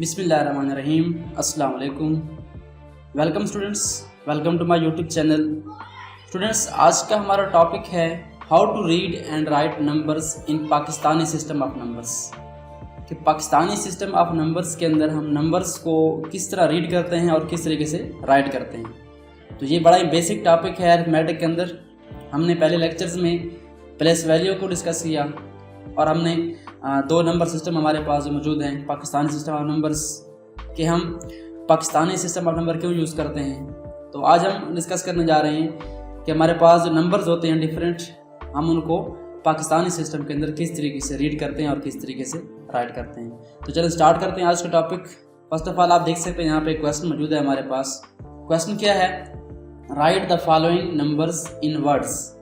बिस्मिल्लाहिर्रहमानिर्रहीम। अस्सलाम वालेकुम। Welcome students, welcome to my YouTube channel. Students, आज का हमारा टॉपिक है how to read and write numbers in Pakistani system of numbers. कि पाकिस्तानी सिस्टम ऑफ नंबर्स के अंदर हम नंबर्स को किस तरह रीड करते हैं और किस तरीके से राइट करते हैं। तो ये बड़ा ही बेसिक टॉपिक है अरिथमेटिक के अंदर। हमने पहले लेक्चर्स में प्लेस वैल्यू को डिस्कस किया और हमने दो नंबर सिस्टम हमारे पास जो मौजूद हैं पाकिस्तानी सिस्टम ऑफ नंबर्स के, हम पाकिस्तानी सिस्टम ऑफ नंबर क्यों यूज़ करते हैं। तो आज हम डिस्कस करने जा रहे हैं कि हमारे पास जो नंबर्स होते हैं डिफरेंट, हम उनको पाकिस्तानी सिस्टम के अंदर किस तरीके से रीड करते हैं और किस तरीके से राइट करते हैं। तो चलो स्टार्ट करते हैं आज का टॉपिक। फर्स्ट ऑफ ऑल आप देख सकते हैं यहाँ पे क्वेश्चन मौजूद है हमारे पास। क्वेश्चन क्या है, right the following numbers in words.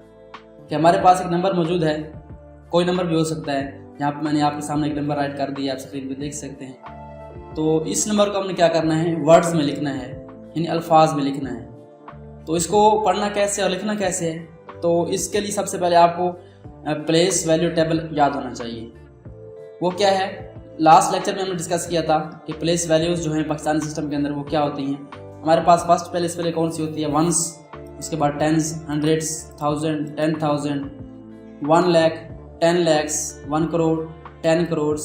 कि हमारे पास एक नंबर मौजूद है, कोई नंबर भी हो सकता है। यहाँ पर मैंने आपके सामने एक नंबर राइट कर दिया, आप स्क्रीन पे देख सकते हैं। तो इस नंबर को हमने क्या करना है, वर्ड्स में लिखना है, यानी अल्फाज में लिखना है। तो इसको पढ़ना कैसे और लिखना कैसे है, तो इसके लिए सबसे पहले आपको प्लेस वैल्यू टेबल याद होना चाहिए। वो क्या है, लास्ट लेक्चर में हमने डिस्कस किया था कि प्लेस वैल्यूज़ जो हैं पाकिस्तानी सिस्टम के अंदर वो क्या होती हैं। हमारे पास फर्स्ट प्लेस वैल्यू कौन सी होती है, वंस, उसके बाद tens, hundreds, 1000, 10,000, 1 lakh, 10 lakhs, 1 crore, 10 crore,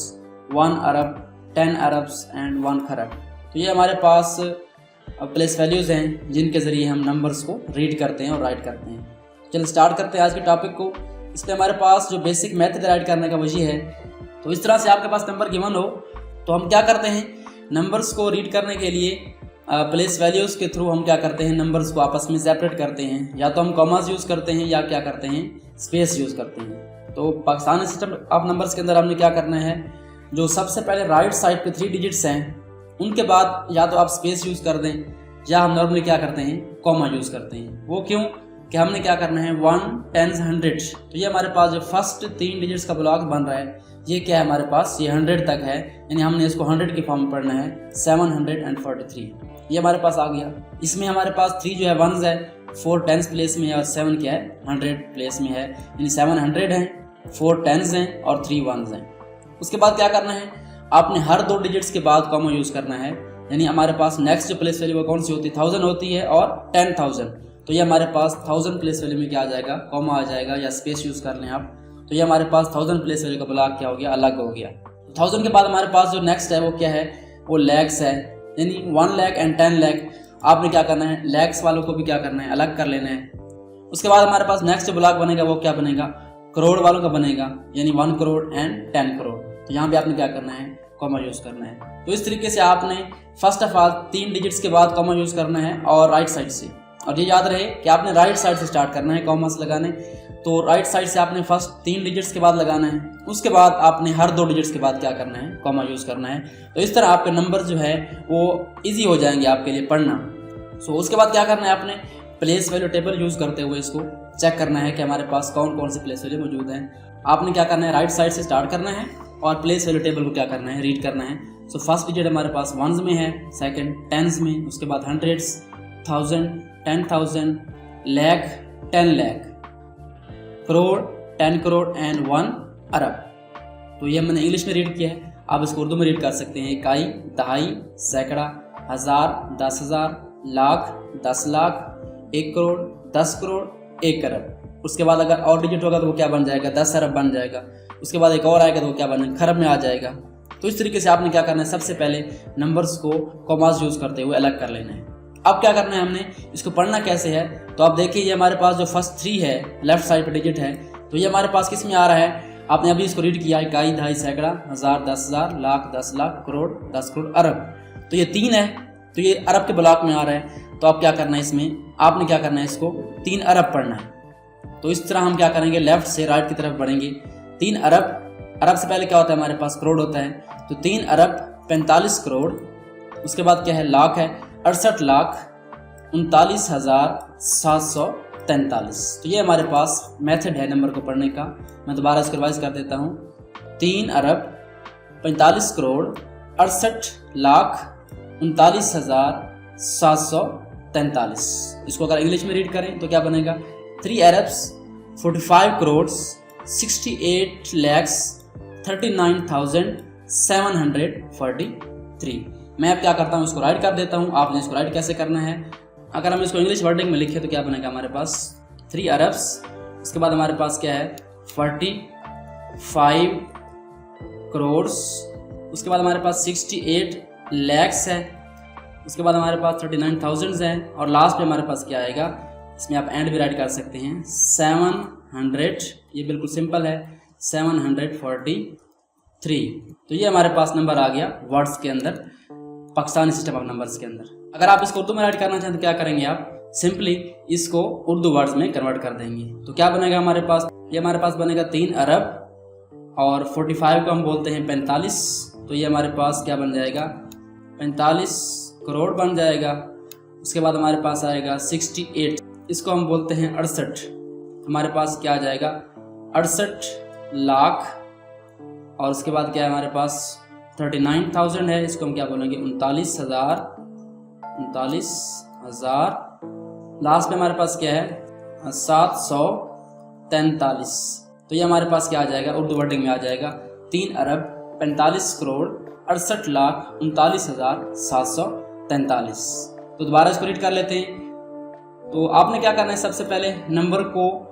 1 arab, 10 arabs and 1 kharab. तो ये हमारे पास प्लेस वैल्यूज़ हैं जिनके ज़रिए हम नंबर्स को रीड करते हैं और राइट करते हैं। चलिए स्टार्ट करते हैं आज के टॉपिक को। इसमें हमारे पास जो बेसिक मेथड राइट करने का वही है। तो इस तरह से आपके पास नंबर गिवन हो तो हम क्या करते हैं, नंबर्स को रीड करने के लिए प्लेस वैल्यूज़ के थ्रू हम क्या करते हैं, नंबर्स को आपस में सेपरेट करते हैं। या तो हम कॉमास यूज़ करते हैं या क्या करते हैं, स्पेस यूज़ करते हैं। तो पाकिस्तानी सिस्टम ऑफ नंबर्स के अंदर हमने क्या करना है, जो सबसे पहले राइट साइड पे 3 डिजिट्स हैं उनके बाद या तो आप स्पेस यूज़ कर दें या हम नॉर्मली क्या करते हैं, कॉमा यूज़ करते हैं। वो क्यों कि हमने क्या करना है, 1, 10, 100। तो ये हमारे पास जो फर्स्ट 3 डिजिट्स का ब्लॉक बन रहा है ये क्या है, हमारे पास ये 100 तक है, यानी हमने इसको 100 के फॉर्म में पढ़ना है। 743 ये हमारे पास आ गया। इसमें हमारे पास 3 जो है वंस है, 4 टेंस प्लेस में है और 7 क्या है, 100 प्लेस में है। यानी 700 हैं, 4 टेंस हैं और 3 वंस हैं। उसके बाद क्या करना है, आपने हर 2 डिजिट्स के बाद कॉमा यूज़ करना है। यानी हमारे पास नेक्स्ट जो प्लेस वैल्यू कौन सी होती है, 1000 होती है और 10,000। तो ये हमारे पास 1000 प्लेस वैल्यू में क्या आ जाएगा, कॉमा आ जाएगा या स्पेस यूज़ कर लें आप। तो ये हमारे पास 1000 प्लेस वैल्यू का ब्लॉक क्या हो गया, अलग हो गया। 1000 के बाद हमारे पास जो नेक्स्ट है वो क्या है, वो लैक्स है। यानी 1 लाख एंड 10 लाख आपने क्या करना है, लैक्स वालों को भी क्या करना है, अलग कर लेना है। उसके बाद हमारे पास नेक्स्ट जो ब्लॉक बनेगा वो क्या बनेगा, करोड़ वालों का बनेगा, यानी 1 करोड़ एंड 10 करोड़। तो यहाँ पे आपने क्या करना है, कॉमा यूज़ करना है। तो इस तरीके से आपने फर्स्ट ऑफ ऑल 3 डिजिट्स के बाद कॉमा यूज़ करना है और राइट साइड से। और ये याद रहे कि आपने राइट साइड से स्टार्ट करना है कॉमास लगाने। तो राइट साइड से आपने फर्स्ट 3 डिजिट्स के बाद लगाना है, उसके बाद आपने हर 2 डिजिट्स के बाद क्या करना है, कॉमा यूज़ करना है। तो इस तरह आपके नंबर जो है वो इजी हो जाएंगे आपके लिए पढ़ना। सो उसके बाद क्या करना है, आपने प्लेस वैल्यू टेबल यूज़ करते हुए इसको चेक करना है कि हमारे पास कौन कौन से प्लेस वैल्यू मौजूद हैं। आपने क्या करना है, राइट साइड से स्टार्ट करना है और प्लेस वैल्यू टेबल को क्या करना है, रीड करना है। सो फर्स्ट डिजिट हमारे पास वंस में है, सेकेंड टेंस में, उसके बाद हंड्रेड्स, 1000, 10,000, लाख, 10 लाख, करोड़, 10 करोड़ एंड 1 अरब। तो ये मैंने इंग्लिश में रीड किया है, आप इसको उर्दू में रीड कर सकते हैं। इकाई, दहाई, सैकड़ा, हज़ार, 10,000, लाख, 10 लाख, 1 करोड़, 10 करोड़, 1 अरब। उसके बाद अगर और डिजिट होगा तो वो क्या बन जाएगा, 10 अरब बन जाएगा। उसके बाद एक और आएगा तो वो क्या बनेगा, खरब में आ जाएगा। तो इस तरीके से आपने क्या करना है, सबसे पहले नंबर्स को कॉमास यूज़ करते हुए अलग कर लेना है। अब क्या करना है, हमने इसको पढ़ना कैसे है। तो आप देखिए ये हमारे पास जो फर्स्ट 3 है लेफ्ट साइड पे डिजिट है, तो ये हमारे पास किस में आ रहा है, आपने अभी इसको रीड किया, इकाई, दहाई, सैकड़ा, हज़ार, 10,000, लाख, 10 लाख, करोड़, 10 करोड़, अरब। तो ये 3 है, तो ये अरब के ब्लॉक में आ रहा है। तो आप क्या करना है, इसमें आपने क्या करना है, इसको 3 अरब पढ़ना है। तो इस तरह हम क्या करेंगे, लेफ्ट से राइट की तरफ बढ़ेंगे। 3 अरब, अरब से पहले क्या होता है, हमारे पास करोड़ होता है। तो 3 अरब 45 करोड़, उसके बाद क्या है, लाख है, 68 लाख 39,743। तो ये हमारे पास मेथड है नंबर को पढ़ने का। मैं दोबारा इसको रिवाइज कर देता हूँ। 3 अरब 45 करोड़ 68 लाख 39,743। इसको अगर इंग्लिश में रीड करें तो क्या बनेगा, 3 अरब्स 45 करोड़ 68 lakhs 39,743। 3। मैं अब क्या करता हूँ, इसको राइट कर देता हूँ। आपने इसको राइट कैसे करना है, अगर हम इसको इंग्लिश वर्डिंग में लिखें तो क्या बनेगा हमारे पास 3 अरब्स, उसके बाद हमारे पास क्या है 45 करोड़, उसके बाद हमारे पास 68 लैक्स है, उसके बाद हमारे पास 39,000 है, और लास्ट पे हमारे पास क्या आएगा, इसमें आप एंड भी राइट कर सकते हैं 700। ये बिल्कुल सिंपल है 743। तो ये हमारे पास नंबर आ गया वर्ड्स के अंदर, पाकिस्तानी सिस्टम ऑफ नंबर्स के अंदर। अगर आप इसको उर्दू में राइट करना चाहें तो क्या करेंगे, आप सिंपली इसको उर्दू वर्ड्स में कन्वर्ट कर देंगे। तो क्या बनेगा हमारे पास, ये हमारे पास बनेगा 3 अरब और 45 को हम बोलते हैं 45, तो ये हमारे पास क्या बन जाएगा 45 करोड़ बन जाएगा। उसके बाद हमारे पास आएगा 68, इसको हम बोलते हैं 68, हमारे पास क्या आ जाएगा 68 लाख। और उसके बाद क्या है हमारे पास 39,000 है, इसको हम क्या बोलेंगे 39,000। लास्ट में हमारे पास क्या है 743। तो ये हमारे पास क्या आ जाएगा, उर्दू वर्डिंग में आ जाएगा 3 अरब 45 करोड़ 68 लाख 39,743। तो दोबारा इसको रीड कर लेते हैं। तो आपने क्या करना है, सबसे पहले नंबर को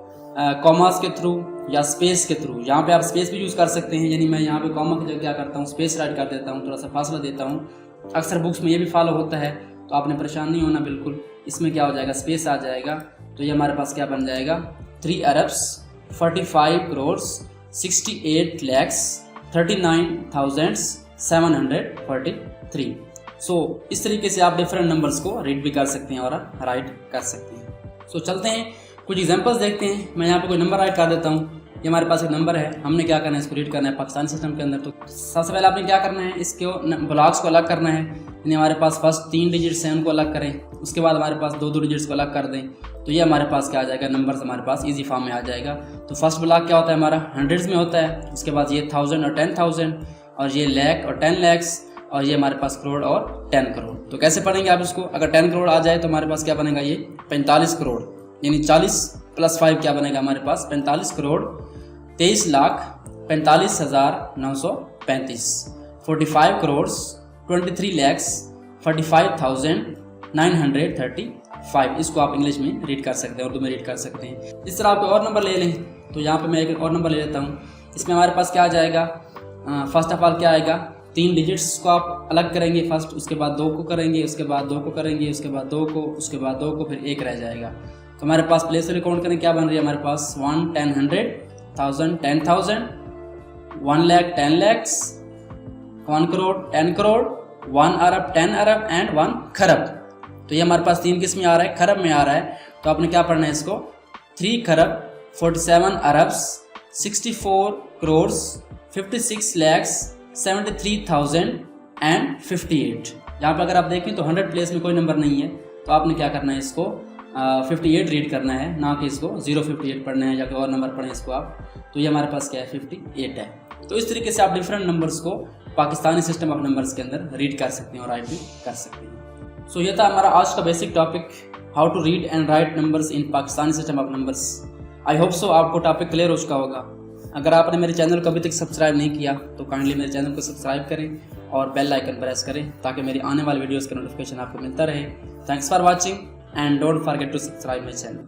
कॉमास के थ्रू या स्पेस के थ्रू, यहाँ पे आप स्पेस भी यूज़ कर सकते हैं, यानी मैं यहाँ पे कॉमा की जगह क्या करता हूँ स्पेस राइट कर देता हूँ, थोड़ा सा फासला देता हूँ। अक्सर बुक्स में ये भी फॉलो होता है, तो आपने परेशान नहीं होना बिल्कुल। इसमें क्या हो जाएगा स्पेस आ जाएगा, तो ये हमारे पास क्या बन जाएगा 3 अरब्स 45 करोड़ 68 लैक्स 39,743। सो इस तरीके से आप डिफरेंट नंबर्स को रीड भी कर सकते हैं और राइट कर सकते हैं। सो चलते हैं कुछ एग्जांपल्स देखते हैं। मैं यहाँ पे कोई नंबर राइट कर देता हूँ। ये हमारे पास एक नंबर है, हमने क्या करना है इसको रीड करना है पाकिस्तानी सिस्टम के अंदर। तो सबसे पहले आपने क्या करना है, इसके ब्लॉक्स को अलग करना है, यानी हमारे पास फर्स्ट 3 डिजिट्स हैं उनको अलग करें, उसके बाद हमारे पास 2 डिजिट्स को अलग कर दें। तो ये हमारे पास क्या आ जाएगा, नंबर्स हमारे पास ईजी फॉर्म में आ जाएगा। तो फर्स्ट ब्लॉक क्या होता है हमारा हंड्रेड्स में होता है, उसके बाद ये 1000 और 10,000, और ये लैख और 10 लैक्स, और ये हमारे पास करोड़ और 10 करोड़। तो कैसे पढ़ेंगे आप इसको, अगर 10 करोड़ आ जाए तो हमारे पास क्या बनेगा ये 45 करोड़, यानी 40 + 5 क्या बनेगा हमारे पास 45 करोड़ 23,45,935। 45 करोड़ 23 लैक्स 45,935। इसको आप इंग्लिश में रीड कर सकते हैं, उर्दू में रीड कर सकते हैं। इस तरह आप और नंबर ले लें, तो यहाँ पे मैं एक और नंबर ले लेता हूँ। इसमें हमारे पास क्या आ जाएगा, फर्स्ट ऑफ ऑल क्या आएगा, 3 डिजिट्स को आप अलग करेंगे फर्स्ट, उसके बाद 2 को करेंगे, उसके बाद 2 को करेंगे, उसके बाद 2 को, उसके बाद 2 को, फिर 1 रह जाएगा। तो हमारे पास प्लेस वाली काउंट करें, क्या बन रही है हमारे पास 1 10 100 1000 10,000 1 लाख 10 लैक्स 1 करोड़ 10 करोड़ 1 अरब 10 अरब एंड 1 खरब। तो ये हमारे पास 3 किस में आ रहा है, खरब में आ रहा है। तो आपने क्या पढ़ना है इसको 3 खरब 47 अरब्स 64 करोड़ 56 लैक्स 73,058। यहाँ पर अगर आप देखें तो 100 प्लेस में कोई नंबर नहीं है, तो आपने क्या करना है इसको 58 रीड करना है, ना कि इसको 058 पढ़ना है या कोई और नंबर पढ़ें इसको आप। तो ये हमारे पास क्या है 58 है। तो इस तरीके से आप डिफरेंट नंबर्स को पाकिस्तानी सिस्टम ऑफ नंबर्स के अंदर रीड कर सकते हैं और राइट भी कर सकते हैं। सो ये था हमारा आज का basic topic, how to read and write numbers in Pakistani system of numbers. I hope so आपको टॉपिक क्लियर हो चुका होगा। अगर आपने मेरे चैनल को अभी तक सब्सक्राइब नहीं किया तो काइंडली मेरे चैनल को सब्सक्राइब करें और बेल आइकन प्रेस करें ताकि मेरी आने वाली वीडियोस का नोटिफिकेशन आपको मिलता रहे। Thanks for watching and don't forget to subscribe my channel.